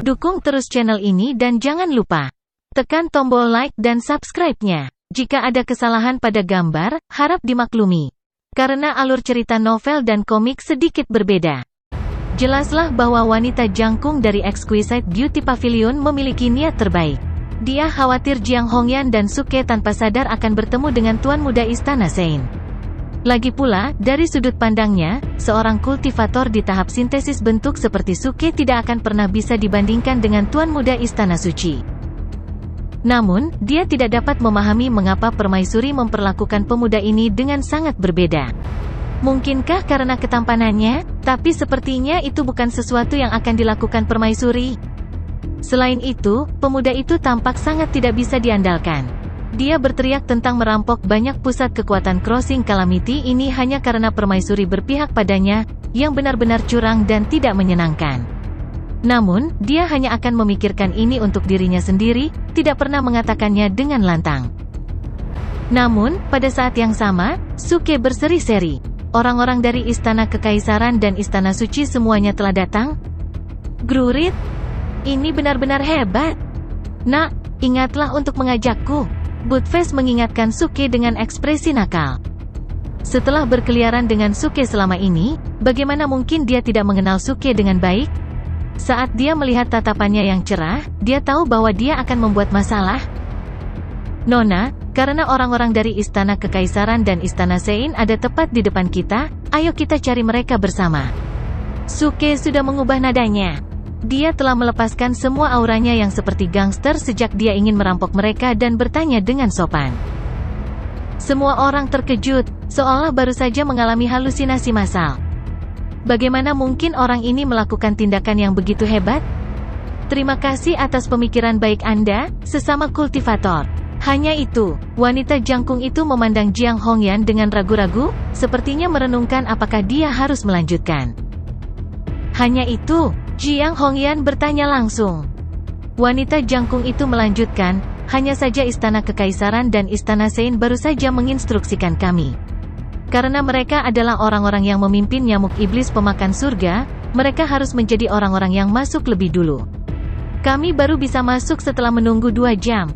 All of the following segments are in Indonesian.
Dukung terus channel ini dan jangan lupa tekan tombol like dan subscribe-nya. Jika ada kesalahan pada gambar, harap dimaklumi. Karena alur cerita novel dan komik sedikit berbeda. Jelaslah bahwa wanita jangkung dari Exquisite Beauty Pavilion memiliki niat terbaik. Dia khawatir Jiang Hongyan dan Suke tanpa sadar akan bertemu dengan tuan muda Istana Sein. Lagi pula, dari sudut pandangnya, seorang kultivator di tahap sintesis bentuk seperti Suke tidak akan pernah bisa dibandingkan dengan tuan muda Istana Suci. Namun, dia tidak dapat memahami mengapa Permaisuri memperlakukan pemuda ini dengan sangat berbeda. Mungkinkah karena ketampanannya? Tapi sepertinya itu bukan sesuatu yang akan dilakukan Permaisuri. Selain itu, pemuda itu tampak sangat tidak bisa diandalkan. Dia berteriak tentang merampok banyak pusat kekuatan Crossing Calamity ini hanya karena Permaisuri berpihak padanya, yang benar-benar curang dan tidak menyenangkan. Namun, dia hanya akan memikirkan ini untuk dirinya sendiri, tidak pernah mengatakannya dengan lantang. Namun, pada saat yang sama, Suke berseri-seri. Orang-orang dari Istana Kekaisaran dan Istana Suci semuanya telah datang. Grurit, ini benar-benar hebat. Nak, ingatlah untuk mengajakku. Budfest mengingatkan Suke dengan ekspresi nakal. Setelah berkeliaran dengan Suke selama ini, bagaimana mungkin dia tidak mengenal Suke dengan baik? Saat dia melihat tatapannya yang cerah, dia tahu bahwa dia akan membuat masalah. Nona, karena orang-orang dari Istana Kekaisaran dan Istana Sein ada tepat di depan kita, ayo kita cari mereka bersama. Suke sudah mengubah nadanya. Dia telah melepaskan semua auranya yang seperti gangster sejak dia ingin merampok mereka dan bertanya dengan sopan. Semua orang terkejut, seolah baru saja mengalami halusinasi massal. Bagaimana mungkin orang ini melakukan tindakan yang begitu hebat? Terima kasih atas pemikiran baik Anda, sesama kultivator. Hanya itu, wanita jangkung itu memandang Jiang Hongyan dengan ragu-ragu, sepertinya merenungkan apakah dia harus melanjutkan. Hanya itu, Jiang Hongyan bertanya langsung. Wanita jangkung itu melanjutkan, hanya saja Istana Kekaisaran dan Istana Sein baru saja menginstruksikan kami. Karena mereka adalah orang-orang yang memimpin nyamuk iblis pemakan surga, mereka harus menjadi orang-orang yang masuk lebih dulu. Kami baru bisa masuk setelah menunggu 2 jam.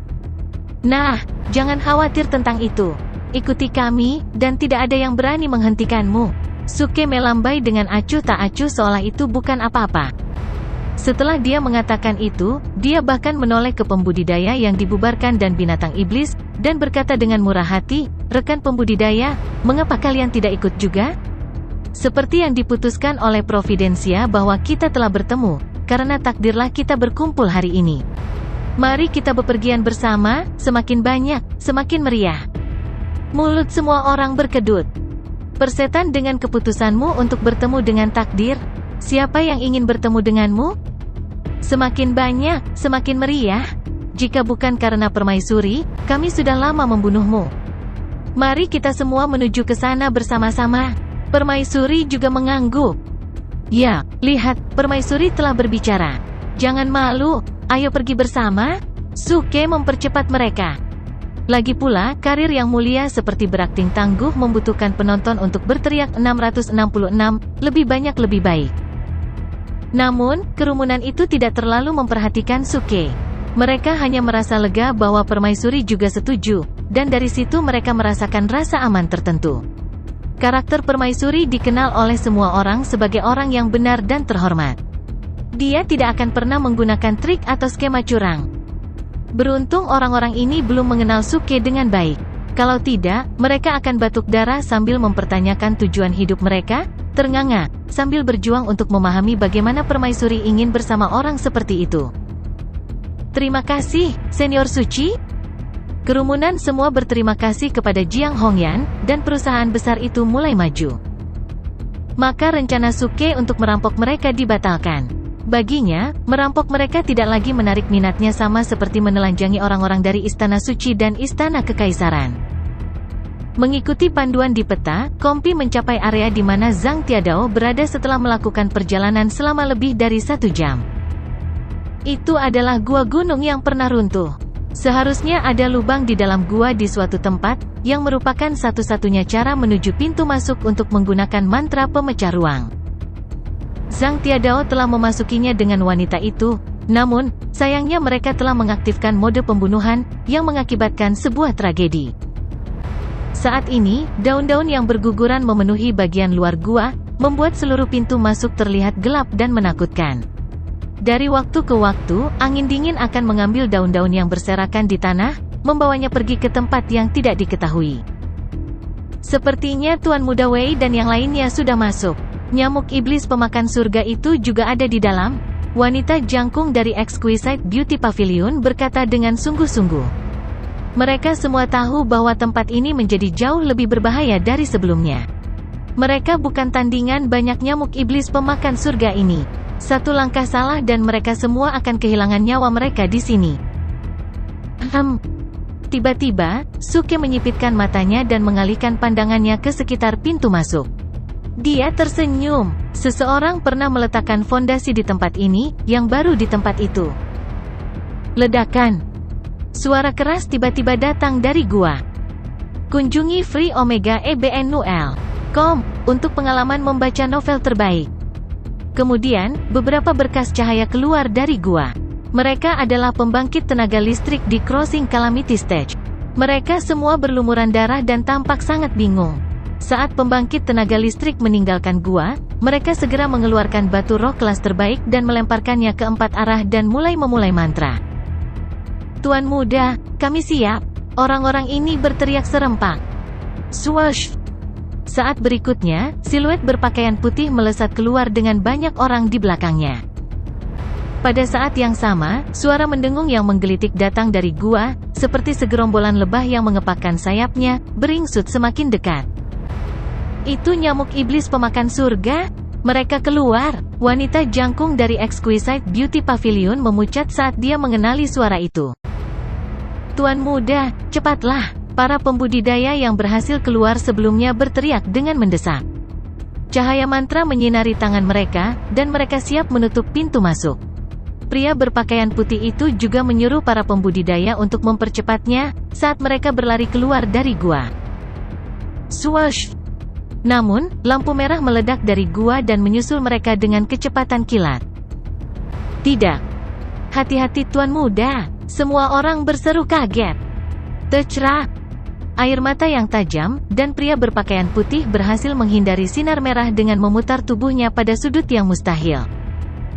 Nah, jangan khawatir tentang itu. Ikuti kami, dan tidak ada yang berani menghentikanmu. Suke melambai dengan acuh tak acuh seolah itu bukan apa-apa. Setelah dia mengatakan itu, dia bahkan menoleh ke pembudidaya yang dibubarkan dan binatang iblis, dan berkata dengan murah hati, rekan pembudidaya, mengapa kalian tidak ikut juga? Seperti yang diputuskan oleh Providencia bahwa kita telah bertemu, karena takdirlah kita berkumpul hari ini. Mari kita bepergian bersama, semakin banyak, semakin meriah. Mulut semua orang berkedut. Persetan dengan keputusanmu untuk bertemu dengan takdir. Siapa yang ingin bertemu denganmu? Semakin banyak, semakin meriah. Jika bukan karena Permaisuri, kami sudah lama membunuhmu. Mari kita semua menuju ke sana bersama-sama. Permaisuri juga mengangguk. Ya, lihat, Permaisuri telah berbicara. Jangan malu. Ayo pergi bersama. Suke mempercepat mereka. Lagi pula, karir yang mulia seperti berakting tangguh membutuhkan penonton untuk berteriak 666, lebih banyak lebih baik. Namun, kerumunan itu tidak terlalu memperhatikan Suke. Mereka hanya merasa lega bahwa Permaisuri juga setuju, dan dari situ mereka merasakan rasa aman tertentu. Karakter Permaisuri dikenal oleh semua orang sebagai orang yang benar dan terhormat. Dia tidak akan pernah menggunakan trik atau skema curang. Beruntung orang-orang ini belum mengenal Suke dengan baik. Kalau tidak, mereka akan batuk darah sambil mempertanyakan tujuan hidup mereka, ternganga, sambil berjuang untuk memahami bagaimana Permaisuri ingin bersama orang seperti itu. Terima kasih, Senior Suci. Kerumunan semua berterima kasih kepada Jiang Hongyan, dan perusahaan besar itu mulai maju. Maka rencana Suke untuk merampok mereka dibatalkan. Baginya, merampok mereka tidak lagi menarik minatnya sama seperti menelanjangi orang-orang dari Istana Suci dan Istana Kekaisaran. Mengikuti panduan di peta, Kompi mencapai area di mana Zhang Tiadao berada setelah melakukan perjalanan selama lebih dari 1 jam. Itu adalah gua gunung yang pernah runtuh. Seharusnya ada lubang di dalam gua di suatu tempat, yang merupakan satu-satunya cara menuju pintu masuk untuk menggunakan mantra pemecah ruang. Zhang Tiadao telah memasukinya dengan wanita itu, Namun, sayangnya mereka telah mengaktifkan mode pembunuhan, yang mengakibatkan sebuah tragedi. Saat ini, daun-daun yang berguguran memenuhi bagian luar gua, membuat seluruh pintu masuk terlihat gelap dan menakutkan. Dari waktu ke waktu, angin dingin akan mengambil daun-daun yang berserakan di tanah, membawanya pergi ke tempat yang tidak diketahui. Sepertinya Tuan Muda Wei dan yang lainnya sudah masuk. Nyamuk iblis pemakan surga itu juga ada di dalam. Wanita jangkung dari Exquisite Beauty Pavilion berkata dengan sungguh-sungguh. Mereka semua tahu bahwa tempat ini menjadi jauh lebih berbahaya dari sebelumnya. Mereka bukan tandingan banyak nyamuk iblis pemakan surga ini. Satu langkah salah dan mereka semua akan kehilangan nyawa mereka di sini. Tiba-tiba, Suke menyipitkan matanya dan mengalihkan pandangannya ke sekitar pintu masuk. Dia tersenyum. Seseorang pernah meletakkan fondasi di tempat ini, yang baru di tempat itu. Ledakan. Suara keras tiba-tiba datang dari gua. Kunjungi freeomega.ebn.com untuk pengalaman membaca novel terbaik. Kemudian, beberapa berkas cahaya keluar dari gua. Mereka adalah pembangkit tenaga listrik di Crossing Calamity Stage. Mereka semua berlumuran darah dan tampak sangat bingung. Saat pembangkit tenaga listrik meninggalkan gua, mereka segera mengeluarkan batu roh kelas terbaik dan melemparkannya ke 4 arah dan memulai mantra. Tuan Muda, kami siap. Orang-orang ini berteriak serempak. Swoosh! Saat berikutnya, siluet berpakaian putih melesat keluar dengan banyak orang di belakangnya. Pada saat yang sama, suara mendengung yang menggelitik datang dari gua, seperti segerombolan lebah yang mengepakkan sayapnya, beringsut semakin dekat. Itu nyamuk iblis pemakan surga? Mereka keluar. Wanita jangkung dari Exquisite Beauty Pavilion memucat saat dia mengenali suara itu. Tuan Muda, cepatlah. Para pembudidaya yang berhasil keluar sebelumnya berteriak dengan mendesak. Cahaya mantra menyinari tangan mereka, dan mereka siap menutup pintu masuk. Pria berpakaian putih itu juga menyuruh para pembudidaya untuk mempercepatnya, saat mereka berlari keluar dari gua. Swoosh! Namun, lampu merah meledak dari gua dan menyusul mereka dengan kecepatan kilat. Tidak. Hati-hati Tuan Muda, semua orang berseru kaget. Tecra! Air mata yang tajam, dan pria berpakaian putih berhasil menghindari sinar merah dengan memutar tubuhnya pada sudut yang mustahil.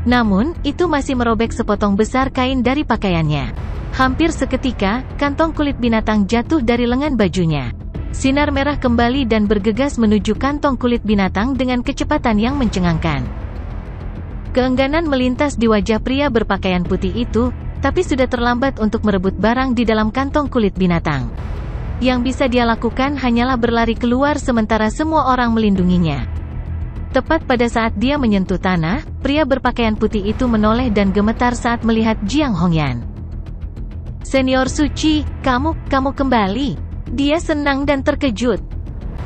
Namun, itu masih merobek sepotong besar kain dari pakaiannya. Hampir seketika, kantong kulit binatang jatuh dari lengan bajunya. Sinar merah kembali dan bergegas menuju kantong kulit binatang dengan kecepatan yang mencengangkan. Keengganan melintas di wajah pria berpakaian putih itu, tapi sudah terlambat untuk merebut barang di dalam kantong kulit binatang. Yang bisa dia lakukan hanyalah berlari keluar sementara semua orang melindunginya. Tepat pada saat dia menyentuh tanah, pria berpakaian putih itu menoleh dan gemetar saat melihat Jiang Hongyan. Senior Suci, kamu kembali. Dia senang dan terkejut.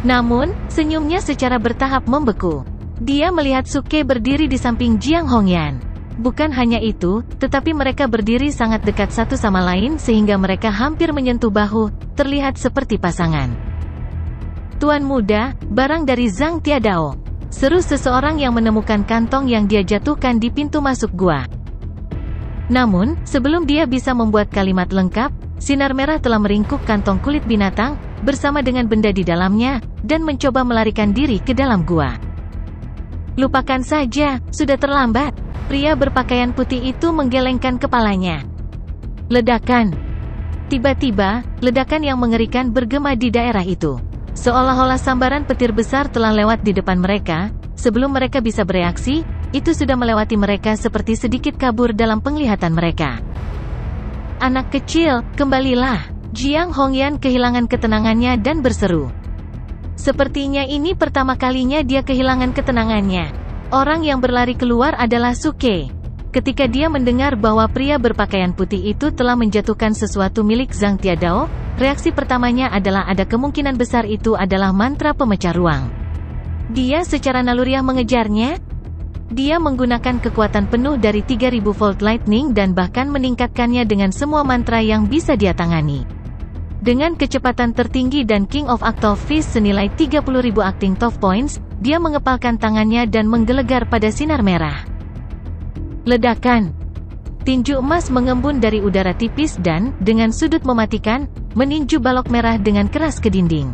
Namun, senyumnya secara bertahap membeku. Dia melihat Suke berdiri di samping Jiang Hongyan. Bukan hanya itu, tetapi mereka berdiri sangat dekat satu sama lain sehingga mereka hampir menyentuh bahu, terlihat seperti pasangan. Tuan Muda, barang dari Zhang Tiadao. Seru seseorang yang menemukan kantong yang dia jatuhkan di pintu masuk gua. Namun, sebelum dia bisa membuat kalimat lengkap, sinar merah telah meringkuk kantong kulit binatang, bersama dengan benda di dalamnya, dan mencoba melarikan diri ke dalam gua. Lupakan saja, sudah terlambat. Pria berpakaian putih itu menggelengkan kepalanya. Ledakan. Tiba-tiba, ledakan yang mengerikan bergema di daerah itu. Seolah-olah sambaran petir besar telah lewat di depan mereka. Sebelum mereka bisa bereaksi, itu sudah melewati mereka seperti sedikit kabur dalam penglihatan mereka. Anak kecil, kembalilah. Jiang Hongyan kehilangan ketenangannya dan berseru. Sepertinya ini pertama kalinya dia kehilangan ketenangannya. Orang yang berlari keluar adalah Suke. Ketika dia mendengar bahwa pria berpakaian putih itu telah menjatuhkan sesuatu milik Zhang Tiadao, reaksi pertamanya adalah ada kemungkinan besar itu adalah mantra pemecah ruang. Dia secara naluriah mengejarnya. Dia menggunakan kekuatan penuh dari 3000 volt lightning dan bahkan meningkatkannya dengan semua mantra yang bisa dia tangani. Dengan kecepatan tertinggi dan King of Octave Fist senilai 30.000 acting top points, dia mengepalkan tangannya dan menggelegar pada sinar merah. Ledakan. Tinju emas mengembun dari udara tipis dan, dengan sudut mematikan, meninju balok merah dengan keras ke dinding.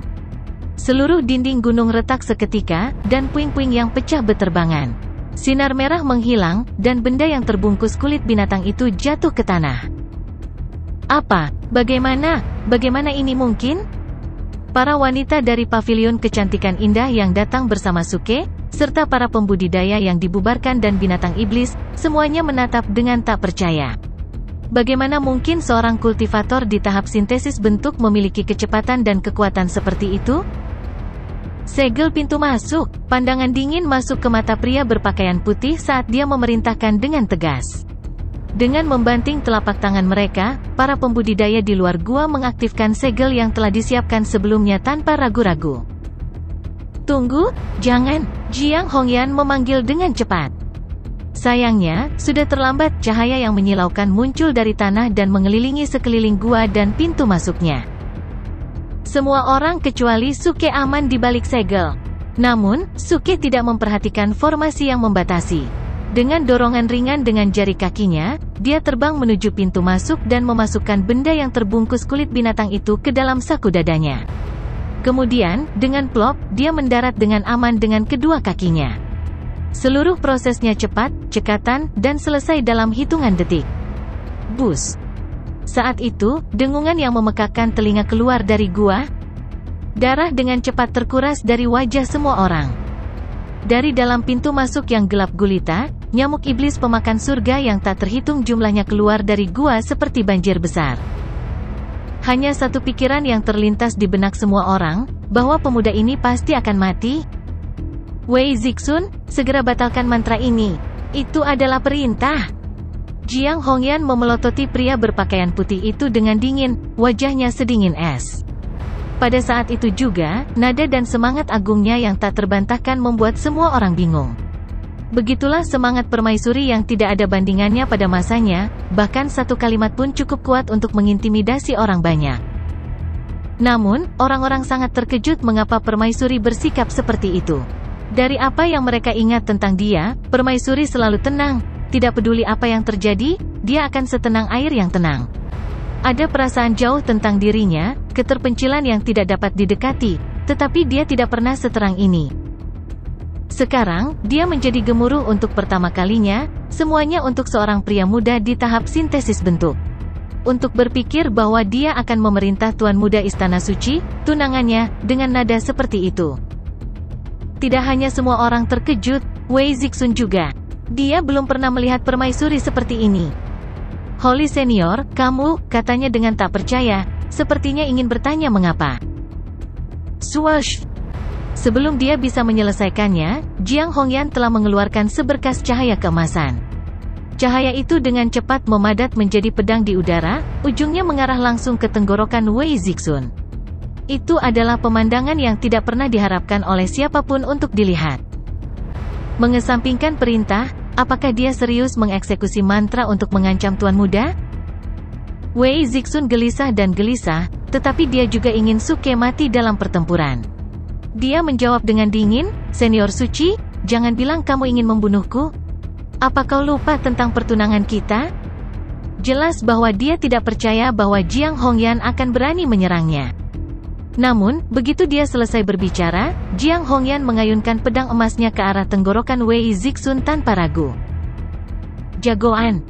Seluruh dinding gunung retak seketika, dan puing-puing yang pecah beterbangan. Sinar merah menghilang, dan benda yang terbungkus kulit binatang itu jatuh ke tanah. Apa? Bagaimana? Bagaimana ini mungkin? Para wanita dari pavilion kecantikan indah yang datang bersama Suke, serta para pembudidaya yang dibubarkan dan binatang iblis, semuanya menatap dengan tak percaya. Bagaimana mungkin seorang kultivator di tahap sintesis bentuk memiliki kecepatan dan kekuatan seperti itu? Segel pintu masuk. Pandangan dingin masuk ke mata pria berpakaian putih saat dia memerintahkan dengan tegas. Dengan membanting telapak tangan mereka, para pembudidaya di luar gua mengaktifkan segel yang telah disiapkan sebelumnya tanpa ragu-ragu. Tunggu, jangan, Jiang Hongyan memanggil dengan cepat. Sayangnya, sudah terlambat. Cahaya yang menyilaukan muncul dari tanah dan mengelilingi sekeliling gua dan pintu masuknya. Semua orang kecuali Suke aman di balik segel. Namun, Suke tidak memperhatikan formasi yang membatasi. Dengan dorongan ringan dengan jari kakinya, dia terbang menuju pintu masuk dan memasukkan benda yang terbungkus kulit binatang itu ke dalam saku dadanya. Kemudian, dengan plop, dia mendarat dengan aman dengan kedua kakinya. Seluruh prosesnya cepat, cekatan, dan selesai dalam hitungan detik. Bus. Saat itu, dengungan yang memekakkan telinga keluar dari gua. Darah dengan cepat terkuras dari wajah semua orang. Dari dalam pintu masuk yang gelap gulita, nyamuk iblis pemakan surga yang tak terhitung jumlahnya keluar dari gua seperti banjir besar. Hanya satu pikiran yang terlintas di benak semua orang, bahwa pemuda ini pasti akan mati. Wei Zixun, segera batalkan mantra ini. Itu adalah perintah. Jiang Hongyan memelototi pria berpakaian putih itu dengan dingin, wajahnya sedingin es. Pada saat itu juga, nada dan semangat agungnya yang tak terbantahkan membuat semua orang bingung. Begitulah semangat permaisuri yang tidak ada bandingannya pada masanya, bahkan satu kalimat pun cukup kuat untuk mengintimidasi orang banyak. Namun, orang-orang sangat terkejut mengapa permaisuri bersikap seperti itu. Dari apa yang mereka ingat tentang dia, permaisuri selalu tenang, tidak peduli apa yang terjadi, dia akan setenang air yang tenang. Ada perasaan jauh tentang dirinya, keterpencilan yang tidak dapat didekati, tetapi dia tidak pernah seterang ini. Sekarang, dia menjadi gemuruh untuk pertama kalinya, semuanya untuk seorang pria muda di tahap sintesis bentuk. Untuk berpikir bahwa dia akan memerintah Tuan Muda Istana Suci, tunangannya, dengan nada seperti itu. Tidak hanya semua orang terkejut, Wei Zixun juga. Dia belum pernah melihat permaisuri seperti ini. Holy Senior, kamu, katanya dengan tak percaya, sepertinya ingin bertanya mengapa. Swash! Sebelum dia bisa menyelesaikannya, Jiang Hongyan telah mengeluarkan seberkas cahaya keemasan. Cahaya itu dengan cepat memadat menjadi pedang di udara, ujungnya mengarah langsung ke tenggorokan Wei Zixun. Itu adalah pemandangan yang tidak pernah diharapkan oleh siapapun untuk dilihat. Mengesampingkan perintah, apakah dia serius mengeksekusi mantra untuk mengancam Tuan Muda? Wei Zixun gelisah dan gelisah, tetapi dia juga ingin Suke mati dalam pertempuran. Dia menjawab dengan dingin, Senior Suci, jangan bilang kamu ingin membunuhku. Apa kau lupa tentang pertunangan kita? Jelas bahwa dia tidak percaya bahwa Jiang Hongyan akan berani menyerangnya. Namun, begitu dia selesai berbicara, Jiang Hongyan mengayunkan pedang emasnya ke arah tenggorokan Wei Zixun tanpa ragu. Jagoan.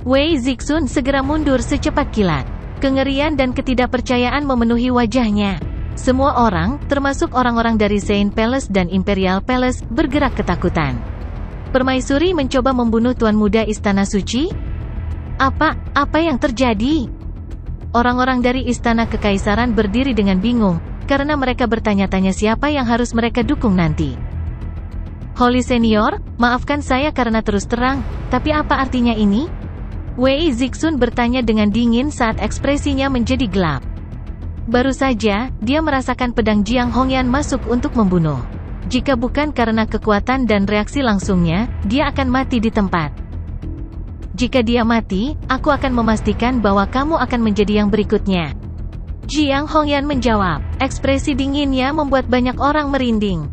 Wei Zixun segera mundur secepat kilat. Kengerian dan ketidakpercayaan memenuhi wajahnya. Semua orang, termasuk orang-orang dari Saint Palace dan Imperial Palace, bergerak ketakutan. Permaisuri mencoba membunuh Tuan Muda Istana Suci? Apa yang terjadi? Orang-orang dari Istana Kekaisaran berdiri dengan bingung, karena mereka bertanya-tanya siapa yang harus mereka dukung nanti. Holy Senior, maafkan saya karena terus terang, tapi apa artinya ini? Wei Zixun bertanya dengan dingin saat ekspresinya menjadi gelap. Baru saja, dia merasakan pedang Jiang Hongyan masuk untuk membunuh. Jika bukan karena kekuatan dan reaksi langsungnya, dia akan mati di tempat. Jika dia mati, aku akan memastikan bahwa kamu akan menjadi yang berikutnya. Jiang Hongyan menjawab, ekspresi dinginnya membuat banyak orang merinding.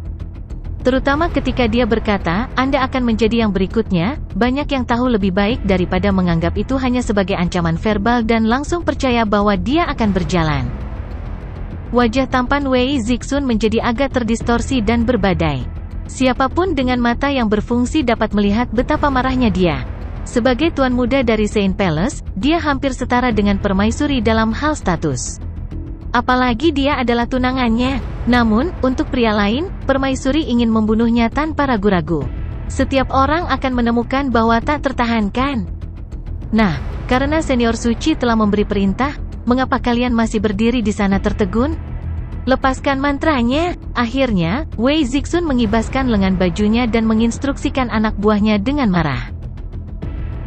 Terutama ketika dia berkata, Anda akan menjadi yang berikutnya, banyak yang tahu lebih baik daripada menganggap itu hanya sebagai ancaman verbal dan langsung percaya bahwa dia akan berjalan. Wajah tampan Wei Zixun menjadi agak terdistorsi dan berbadai. Siapapun dengan mata yang berfungsi dapat melihat betapa marahnya dia. Sebagai tuan muda dari Saint Palace, dia hampir setara dengan permaisuri dalam hal status. Apalagi dia adalah tunangannya. Namun, untuk pria lain, permaisuri ingin membunuhnya tanpa ragu-ragu. Setiap orang akan menemukan bahwa tak tertahankan. Nah, karena senior suci telah memberi perintah, mengapa kalian masih berdiri di sana tertegun? Lepaskan mantranya. Akhirnya, Wei Zixun mengibaskan lengan bajunya dan menginstruksikan anak buahnya dengan marah.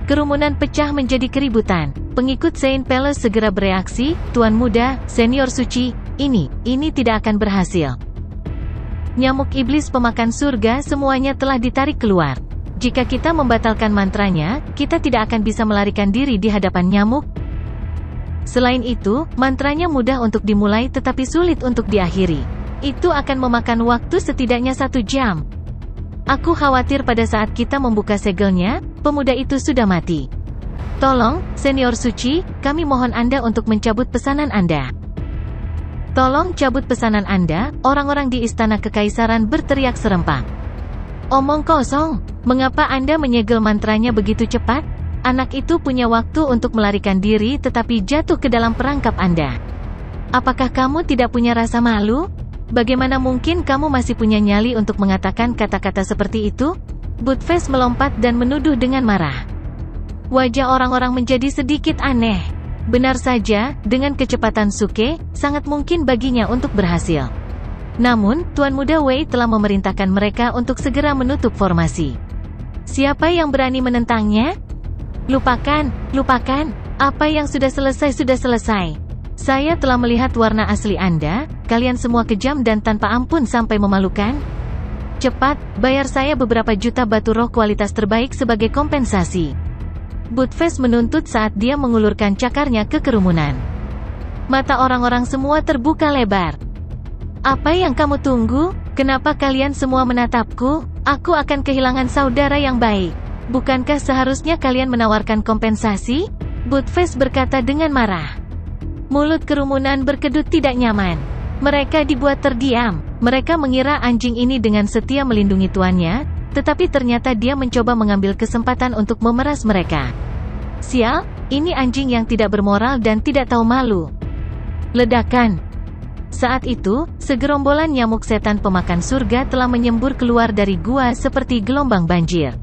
Kerumunan pecah menjadi keributan. Pengikut Saint Palace segera bereaksi, Tuan Muda, Senior Suci, ini tidak akan berhasil. Nyamuk iblis pemakan surga semuanya telah ditarik keluar. Jika kita membatalkan mantranya, kita tidak akan bisa melarikan diri di hadapan nyamuk. Selain itu, mantranya mudah untuk dimulai tetapi sulit untuk diakhiri. Itu akan memakan waktu setidaknya 1 jam. Aku khawatir pada saat kita membuka segelnya, pemuda itu sudah mati. Tolong, Senior Suci, kami mohon Anda untuk mencabut pesanan Anda. Tolong cabut pesanan Anda, orang-orang di Istana Kekaisaran berteriak serempak. Omong kosong, mengapa Anda menyegel mantranya begitu cepat? Anak itu punya waktu untuk melarikan diri tetapi jatuh ke dalam perangkap Anda. Apakah kamu tidak punya rasa malu? Bagaimana mungkin kamu masih punya nyali untuk mengatakan kata-kata seperti itu? Butface melompat dan menuduh dengan marah. Wajah orang-orang menjadi sedikit aneh. Benar saja, dengan kecepatan Suke, sangat mungkin baginya untuk berhasil. Namun, Tuan Muda Wei telah memerintahkan mereka untuk segera menutup formasi. Siapa yang berani menentangnya? Lupakan. Apa yang sudah selesai. Saya telah melihat warna asli Anda, kalian semua kejam dan tanpa ampun sampai memalukan. Cepat, bayar saya beberapa juta batu roh kualitas terbaik sebagai kompensasi. Butface menuntut saat dia mengulurkan cakarnya ke kerumunan. Mata orang-orang semua terbuka lebar. Apa yang kamu tunggu? Kenapa kalian semua menatapku? Aku akan kehilangan saudara yang baik. Bukankah seharusnya kalian menawarkan kompensasi? Butface berkata dengan marah. Mulut kerumunan berkedut tidak nyaman. Mereka dibuat terdiam. Mereka mengira anjing ini dengan setia melindungi tuannya, tetapi ternyata dia mencoba mengambil kesempatan untuk memeras mereka. Sial, ini anjing yang tidak bermoral dan tidak tahu malu. Ledakan. Saat itu, segerombolan nyamuk setan pemakan surga telah menyembur keluar dari gua seperti gelombang banjir.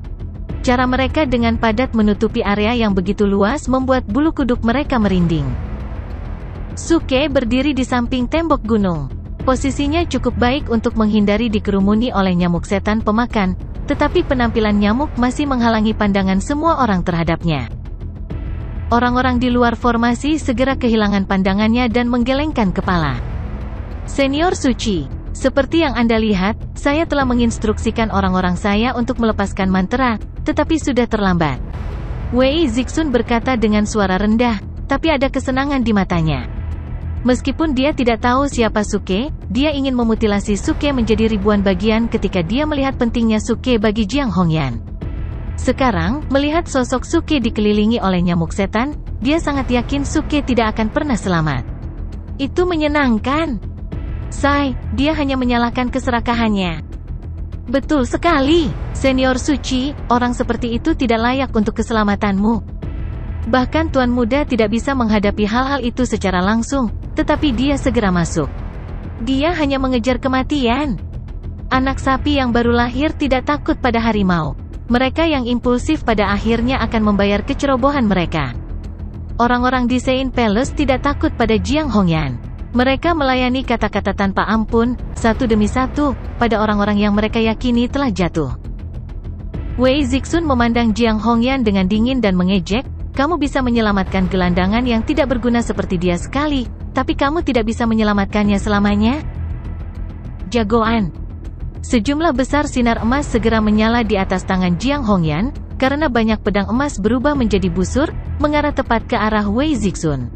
Cara mereka dengan padat menutupi area yang begitu luas membuat bulu kuduk mereka merinding. Suke berdiri di samping tembok gunung. Posisinya cukup baik untuk menghindari dikerumuni oleh nyamuk setan pemakan, tetapi penampilan nyamuk masih menghalangi pandangan semua orang terhadapnya. Orang-orang di luar formasi segera kehilangan pandangannya dan menggelengkan kepala. Senior Suci, seperti yang Anda lihat, saya telah menginstruksikan orang-orang saya untuk melepaskan mantra, tetapi sudah terlambat. Wei Zixun berkata dengan suara rendah, tapi ada kesenangan di matanya. Meskipun dia tidak tahu siapa Suke, dia ingin memutilasi Suke menjadi ribuan bagian ketika dia melihat pentingnya Suke bagi Jiang Hongyan. Sekarang, melihat sosok Suke dikelilingi oleh nyamuk setan, dia sangat yakin Suke tidak akan pernah selamat. Itu menyenangkan. Sai, dia hanya menyalahkan keserakahannya. Betul sekali, Senior Suci, orang seperti itu tidak layak untuk keselamatanmu. Bahkan Tuan Muda tidak bisa menghadapi hal-hal itu secara langsung, tetapi dia segera masuk. Dia hanya mengejar kematian. Anak sapi yang baru lahir tidak takut pada harimau. Mereka yang impulsif pada akhirnya akan membayar kecerobohan mereka. Orang-orang di Saint Palace tidak takut pada Jiang Hongyan. Mereka melayani kata-kata tanpa ampun, satu demi satu, pada orang-orang yang mereka yakini telah jatuh. Wei Zixun memandang Jiang Hongyan dengan dingin dan mengejek. Kamu bisa menyelamatkan gelandangan yang tidak berguna seperti dia sekali, tapi kamu tidak bisa menyelamatkannya selamanya? Jagoan. Sejumlah besar sinar emas segera menyala di atas tangan Jiang Hongyan, karena banyak pedang emas berubah menjadi busur, mengarah tepat ke arah Wei Zixun.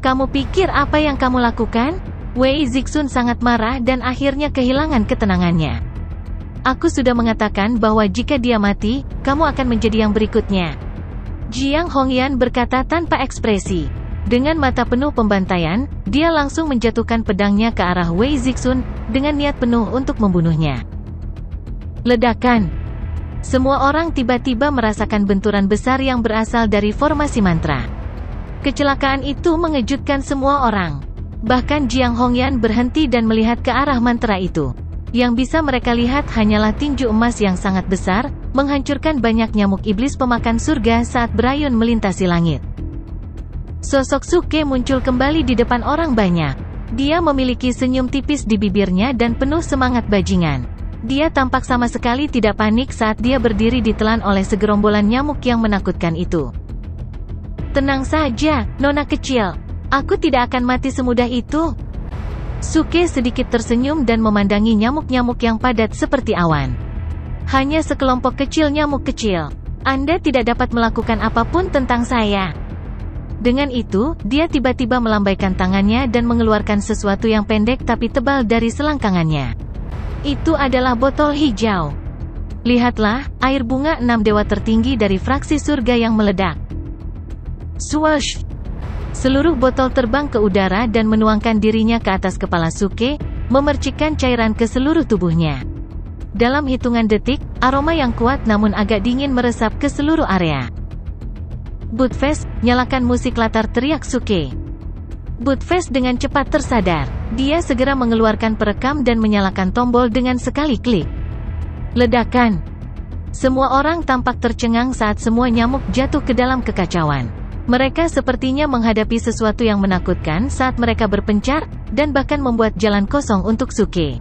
Kamu pikir apa yang kamu lakukan? Wei Zixun sangat marah dan akhirnya kehilangan ketenangannya. Aku sudah mengatakan bahwa jika dia mati, kamu akan menjadi yang berikutnya. Jiang Hongyan berkata tanpa ekspresi. Dengan mata penuh pembantaian, dia langsung menjatuhkan pedangnya ke arah Wei Zixun, dengan niat penuh untuk membunuhnya. Ledakan. Semua orang tiba-tiba merasakan benturan besar yang berasal dari formasi mantra. Kecelakaan itu mengejutkan semua orang. Bahkan Jiang Hongyan berhenti dan melihat ke arah mantra itu. Yang bisa mereka lihat hanyalah tinju emas yang sangat besar, menghancurkan banyak nyamuk iblis pemakan surga saat berayun melintasi langit. Sosok Suke muncul kembali di depan orang banyak. Dia memiliki senyum tipis di bibirnya dan penuh semangat bajingan. Dia tampak sama sekali tidak panik saat dia berdiri ditelan oleh segerombolan nyamuk yang menakutkan itu. Tenang saja, nona kecil. Aku tidak akan mati semudah itu. Suke sedikit tersenyum dan memandangi nyamuk-nyamuk yang padat seperti awan. Hanya sekelompok kecil nyamuk kecil. Anda tidak dapat melakukan apapun tentang saya. Dengan itu, dia tiba-tiba melambaikan tangannya dan mengeluarkan sesuatu yang pendek tapi tebal dari selangkangannya. Itu adalah botol hijau. Lihatlah, air bunga 6 dewa tertinggi dari fraksi surga yang meledak. Swoosh! Seluruh botol terbang ke udara dan menuangkan dirinya ke atas kepala Suke, memercikkan cairan ke seluruh tubuhnya. Dalam hitungan detik, aroma yang kuat namun agak dingin meresap ke seluruh area. Buttfast, nyalakan musik latar, teriak Suke. Buttfast dengan cepat tersadar. Dia segera mengeluarkan perekam dan menyalakan tombol dengan sekali klik. Ledakan. Semua orang tampak tercengang saat semua nyamuk jatuh ke dalam kekacauan. Mereka sepertinya menghadapi sesuatu yang menakutkan saat mereka berpencar, dan bahkan membuat jalan kosong untuk Suke.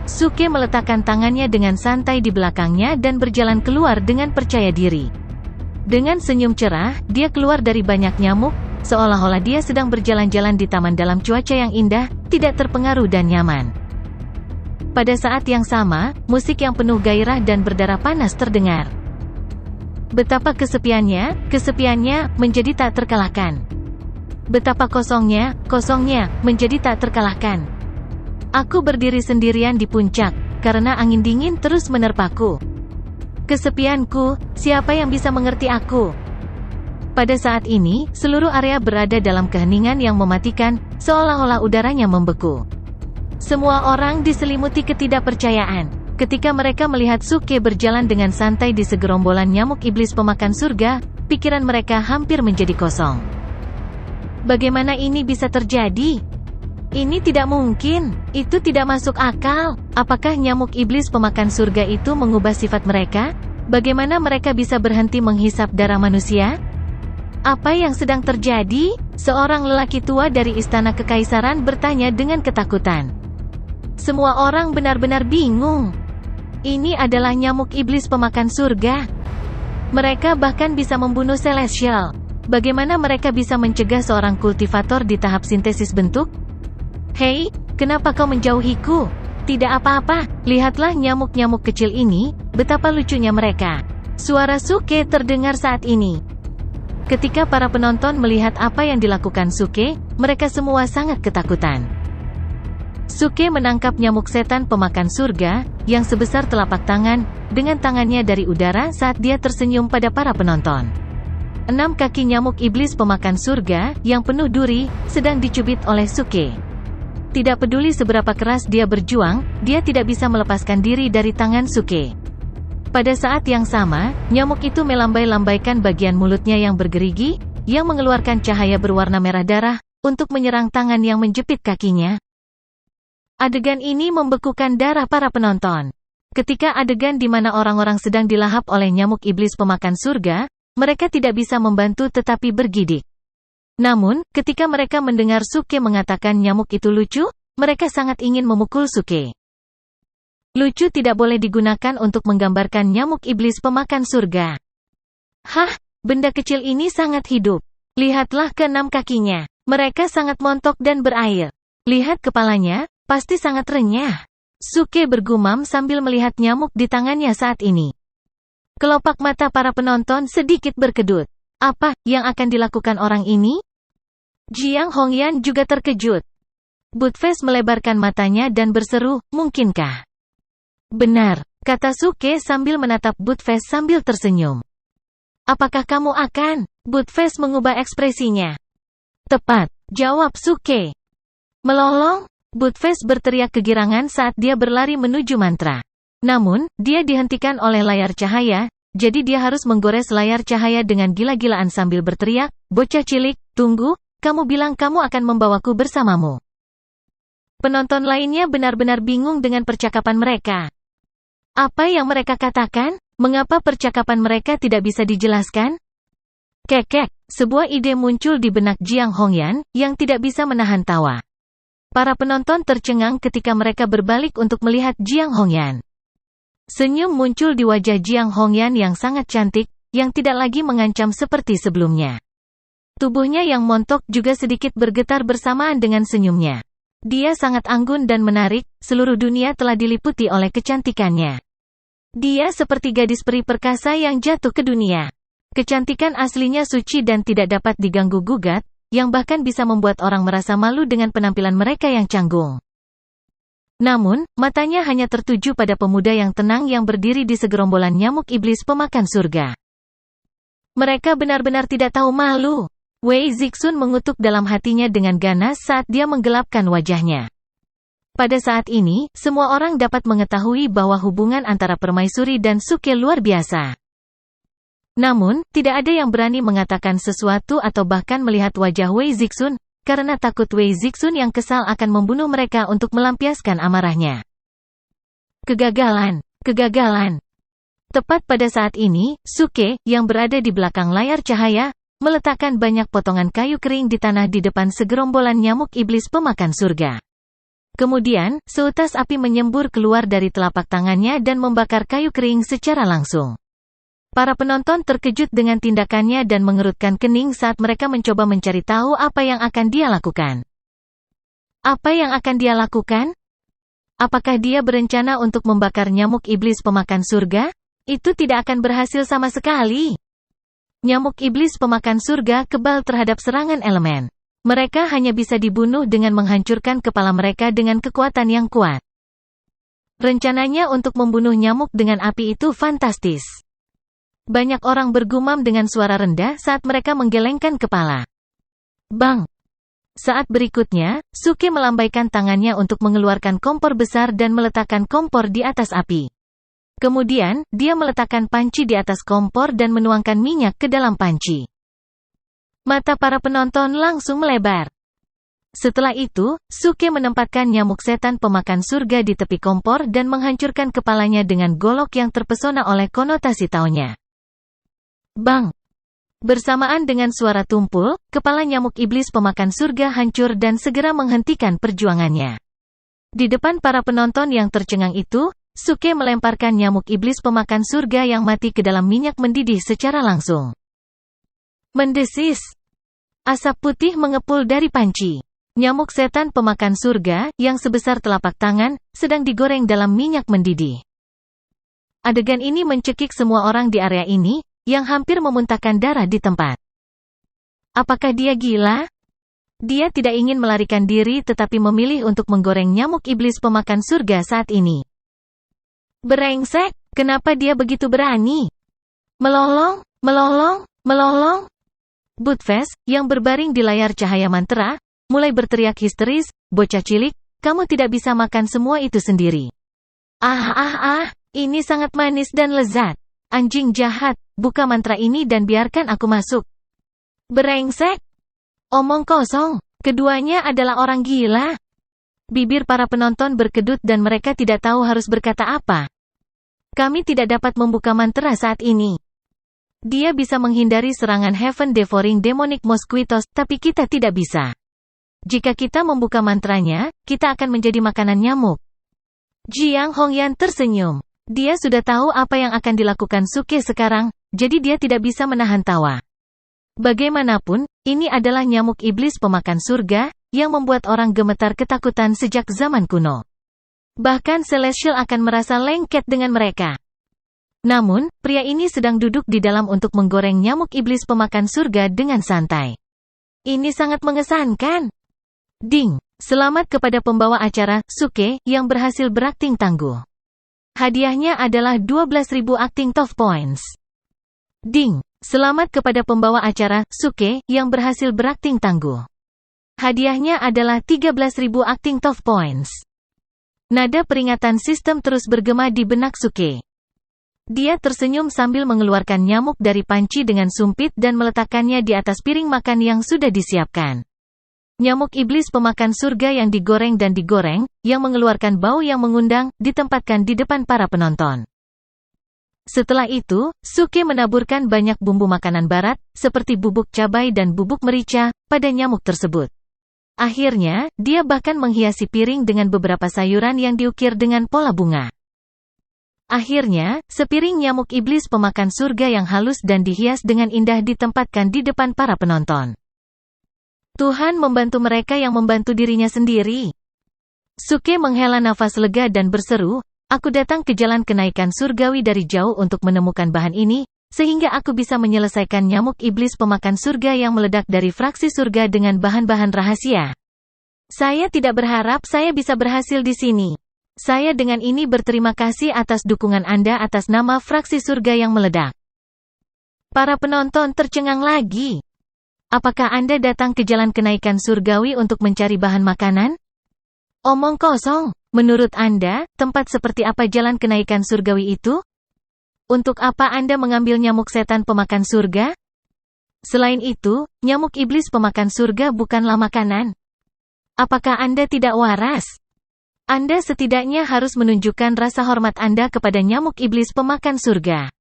Suke meletakkan tangannya dengan santai di belakangnya dan berjalan keluar dengan percaya diri. Dengan senyum cerah, dia keluar dari banyak nyamuk, seolah-olah dia sedang berjalan-jalan di taman dalam cuaca yang indah, tidak terpengaruh dan nyaman. Pada saat yang sama, musik yang penuh gairah dan berdarah panas terdengar. Betapa kesepiannya, menjadi tak terkalahkan. Betapa kosongnya, menjadi tak terkalahkan. Aku berdiri sendirian di puncak, karena angin dingin terus menerpaku. Kesepianku, siapa yang bisa mengerti aku? Pada saat ini, seluruh area berada dalam keheningan yang mematikan, seolah-olah udaranya membeku. Semua orang diselimuti ketidakpercayaan. Ketika mereka melihat Suke berjalan dengan santai di segerombolan nyamuk iblis pemakan surga, pikiran mereka hampir menjadi kosong. Bagaimana ini bisa terjadi? Ini tidak mungkin. Itu tidak masuk akal. Apakah nyamuk iblis pemakan surga itu mengubah sifat mereka? Bagaimana mereka bisa berhenti menghisap darah manusia? Apa yang sedang terjadi? Seorang lelaki tua dari istana kekaisaran bertanya dengan ketakutan. Semua orang benar-benar bingung. Ini adalah nyamuk iblis pemakan surga. Mereka bahkan bisa membunuh Celestial. Bagaimana mereka bisa mencegah seorang kultivator di tahap sintesis bentuk? Hei, kenapa kau menjauhiku? Tidak apa-apa, lihatlah nyamuk-nyamuk kecil ini, betapa lucunya mereka. Suara Suke terdengar saat ini. Ketika para penonton melihat apa yang dilakukan Suke, mereka semua sangat ketakutan. Suke menangkap nyamuk setan pemakan surga, yang sebesar telapak tangan, dengan tangannya dari udara saat dia tersenyum pada para penonton. 6 kaki nyamuk iblis pemakan surga, yang penuh duri, sedang dicubit oleh Suke. Tidak peduli seberapa keras dia berjuang, dia tidak bisa melepaskan diri dari tangan Suke. Pada saat yang sama, nyamuk itu melambai-lambaikan bagian mulutnya yang bergerigi, yang mengeluarkan cahaya berwarna merah darah, untuk menyerang tangan yang menjepit kakinya. Adegan ini membekukan darah para penonton. Ketika adegan di mana orang-orang sedang dilahap oleh nyamuk iblis pemakan surga, mereka tidak bisa membantu tetapi bergidik. Namun, ketika mereka mendengar Suke mengatakan nyamuk itu lucu, mereka sangat ingin memukul Suke. Lucu tidak boleh digunakan untuk menggambarkan nyamuk iblis pemakan surga. Hah, benda kecil ini sangat hidup. Lihatlah ke-6 kakinya. Mereka sangat montok dan berair. Lihat kepalanya. Pasti sangat renyah. Suke bergumam sambil melihat nyamuk di tangannya saat ini. Kelopak mata para penonton sedikit berkedut. Apa yang akan dilakukan orang ini? Jiang Hongyan juga terkejut. Buttfast melebarkan matanya dan berseru, mungkinkah? Benar, kata Suke sambil menatap Buttface sambil tersenyum. Apakah kamu akan? Buttface mengubah ekspresinya. Tepat, jawab Suke. Melolong? Buttface berteriak kegirangan saat dia berlari menuju mantra. Namun, dia dihentikan oleh layar cahaya, jadi dia harus menggores layar cahaya dengan gila-gilaan sambil berteriak, bocah cilik, tunggu, kamu bilang kamu akan membawaku bersamamu. Penonton lainnya benar-benar bingung dengan percakapan mereka. Apa yang mereka katakan? Mengapa percakapan mereka tidak bisa dijelaskan? Kekek, sebuah ide muncul di benak Jiang Hongyan, yang tidak bisa menahan tawa. Para penonton tercengang ketika mereka berbalik untuk melihat Jiang Hongyan. Senyum muncul di wajah Jiang Hongyan yang sangat cantik, yang tidak lagi mengancam seperti sebelumnya. Tubuhnya yang montok juga sedikit bergetar bersamaan dengan senyumnya. Dia sangat anggun dan menarik, seluruh dunia telah diliputi oleh kecantikannya. Dia seperti gadis peri perkasa yang jatuh ke dunia. Kecantikan aslinya suci dan tidak dapat diganggu-gugat, yang bahkan bisa membuat orang merasa malu dengan penampilan mereka yang canggung. Namun, matanya hanya tertuju pada pemuda yang tenang yang berdiri di segerombolan nyamuk iblis pemakan surga. Mereka benar-benar tidak tahu malu. Wei Zixun mengutuk dalam hatinya dengan ganas saat dia menggelapkan wajahnya. Pada saat ini, semua orang dapat mengetahui bahwa hubungan antara permaisuri dan Suke luar biasa. Namun, tidak ada yang berani mengatakan sesuatu atau bahkan melihat wajah Wei Zixun, karena takut Wei Zixun yang kesal akan membunuh mereka untuk melampiaskan amarahnya. Kegagalan. Tepat pada saat ini, Suke, yang berada di belakang layar cahaya, meletakkan banyak potongan kayu kering di tanah di depan segerombolan nyamuk iblis pemakan surga. Kemudian, seutas api menyembur keluar dari telapak tangannya dan membakar kayu kering secara langsung. Para penonton terkejut dengan tindakannya dan mengerutkan kening saat mereka mencoba mencari tahu apa yang akan dia lakukan. Apa yang akan dia lakukan? Apakah dia berencana untuk membakar nyamuk iblis pemakan surga? Itu tidak akan berhasil sama sekali. Nyamuk iblis pemakan surga kebal terhadap serangan elemen. Mereka hanya bisa dibunuh dengan menghancurkan kepala mereka dengan kekuatan yang kuat. Rencananya untuk membunuh nyamuk dengan api itu fantastis. Banyak orang bergumam dengan suara rendah saat mereka menggelengkan kepala. Bang! Saat berikutnya, Suke melambaikan tangannya untuk mengeluarkan kompor besar dan meletakkan kompor di atas api. Kemudian, dia meletakkan panci di atas kompor dan menuangkan minyak ke dalam panci. Mata para penonton langsung melebar. Setelah itu, Suke menempatkan nyamuk setan pemakan surga di tepi kompor dan menghancurkan kepalanya dengan golok yang terpesona oleh konotasi taunya. Bang! Bersamaan dengan suara tumpul, kepala nyamuk iblis pemakan surga hancur dan segera menghentikan perjuangannya. Di depan para penonton yang tercengang itu, Suke melemparkan nyamuk iblis pemakan surga yang mati ke dalam minyak mendidih secara langsung. Mendesis. Asap putih mengepul dari panci. Nyamuk setan pemakan surga, yang sebesar telapak tangan, sedang digoreng dalam minyak mendidih. Adegan ini mencekik semua orang di area ini, yang hampir memuntahkan darah di tempat. Apakah dia gila? Dia tidak ingin melarikan diri tetapi memilih untuk menggoreng nyamuk iblis pemakan surga saat ini. Brengsek, kenapa dia begitu berani? Melolong. Buttface, yang berbaring di layar cahaya mantra, mulai berteriak histeris, bocah cilik, kamu tidak bisa makan semua itu sendiri. Ini sangat manis dan lezat. Anjing jahat, buka mantra ini dan biarkan aku masuk. Brengsek. Omong kosong, keduanya adalah orang gila. Bibir para penonton berkedut dan mereka tidak tahu harus berkata apa. Kami tidak dapat membuka mantra saat ini. Dia bisa menghindari serangan Heaven Devouring Demonic Mosquitoes, tapi kita tidak bisa. Jika kita membuka mantranya, kita akan menjadi makanan nyamuk. Jiang Hongyan tersenyum. Dia sudah tahu apa yang akan dilakukan Suke sekarang, jadi dia tidak bisa menahan tawa. Bagaimanapun, ini adalah nyamuk iblis pemakan surga, yang membuat orang gemetar ketakutan sejak zaman kuno. Bahkan Celestial akan merasa lengket dengan mereka. Namun, pria ini sedang duduk di dalam untuk menggoreng nyamuk iblis pemakan surga dengan santai. Ini sangat mengesankan. Ding! Selamat kepada pembawa acara, Suke, yang berhasil berakting tangguh. Hadiahnya adalah 12.000 acting tough points. Ding! Selamat kepada pembawa acara, Suke, yang berhasil berakting tangguh. Hadiahnya adalah 13.000 acting tough points. Nada peringatan sistem terus bergema di benak Suke. Dia tersenyum sambil mengeluarkan nyamuk dari panci dengan sumpit dan meletakkannya di atas piring makan yang sudah disiapkan. Nyamuk iblis pemakan surga yang digoreng dan digoreng, yang mengeluarkan bau yang mengundang, ditempatkan di depan para penonton. Setelah itu, Suke menaburkan banyak bumbu makanan barat, seperti bubuk cabai dan bubuk merica, pada nyamuk tersebut. Akhirnya, dia bahkan menghiasi piring dengan beberapa sayuran yang diukir dengan pola bunga. Akhirnya, sepiring nyamuk iblis pemakan surga yang halus dan dihias dengan indah ditempatkan di depan para penonton. Tuhan membantu mereka yang membantu dirinya sendiri. Suke menghela nafas lega dan berseru, aku datang ke jalan kenaikan surgawi dari jauh untuk menemukan bahan ini, sehingga aku bisa menyelesaikan nyamuk iblis pemakan surga yang meledak dari fraksi surga dengan bahan-bahan rahasia. Saya tidak berharap saya bisa berhasil di sini. Saya dengan ini berterima kasih atas dukungan Anda atas nama fraksi surga yang meledak. Para penonton tercengang lagi. Apakah Anda datang ke jalan kenaikan surgawi untuk mencari bahan makanan? Omong kosong. Menurut Anda, tempat seperti apa jalan kenaikan surgawi itu? Untuk apa Anda mengambil nyamuk setan pemakan surga? Selain itu, nyamuk iblis pemakan surga bukanlah makanan. Apakah Anda tidak waras? Anda setidaknya harus menunjukkan rasa hormat Anda kepada nyamuk iblis pemakan surga.